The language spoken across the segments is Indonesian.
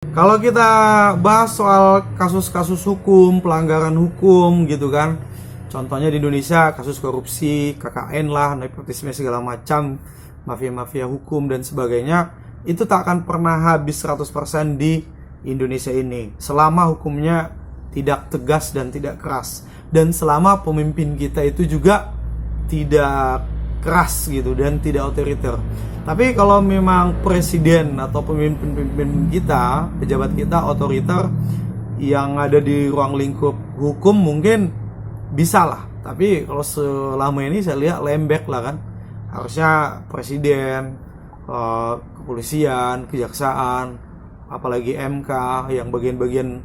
Kalau kita bahas soal kasus-kasus hukum, pelanggaran hukum gitu kan. Contohnya di Indonesia kasus korupsi, KKN lah, nepotisme segala macam, mafia-mafia hukum dan sebagainya, itu tak akan pernah habis 100% di Indonesia ini. Selama hukumnya tidak tegas dan tidak keras. Dan selama pemimpin kita itu juga tidak keras gitu dan tidak otoriter. Tapi kalau memang presiden atau pemimpin-pemimpin kita, pejabat kita otoriter yang ada di ruang lingkup hukum mungkin bisa lah. Tapi kalau selama ini saya lihat lembek lah kan. Harusnya presiden, kepolisian, kejaksaan, apalagi MK yang bagian-bagian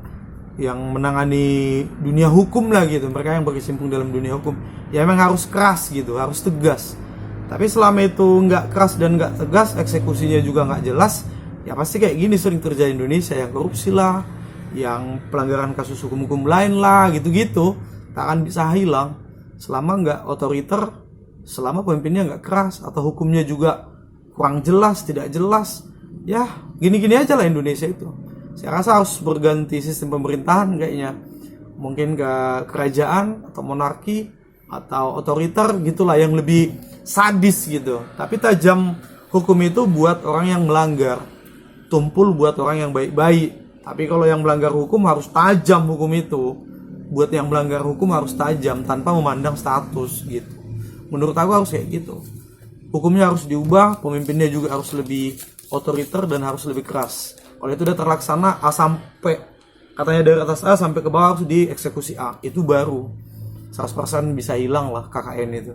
yang menangani dunia hukum lah gitu, mereka yang berkecimpung dalam dunia hukum, ya memang harus keras gitu, harus tegas. Tapi selama itu nggak keras dan nggak tegas, eksekusinya juga nggak jelas, ya pasti kayak gini sering terjadi di Indonesia, yang korupsi lah, yang pelanggaran kasus hukum-hukum lain lah, gitu-gitu, tak akan bisa hilang selama nggak otoriter, selama pemimpinnya nggak keras atau hukumnya juga kurang jelas, tidak jelas. Ya gini-gini aja lah Indonesia itu. Saya rasa harus berganti sistem pemerintahan kayaknya, mungkin ke kerajaan atau monarki atau otoriter gitulah, yang lebih sadis gitu. Tapi tajam hukum itu buat orang yang melanggar, tumpul buat orang yang baik-baik. Tapi kalau yang melanggar hukum harus tajam hukum itu. Buat yang melanggar hukum harus tajam tanpa memandang status gitu. Menurut aku harus kayak gitu. Hukumnya harus diubah, pemimpinnya juga harus lebih otoriter dan harus lebih keras. Kalau itu udah terlaksana A sampai, katanya dari atas A sampai ke bawah harus dieksekusi A, itu baru 100% bisa hilang lah KKN itu.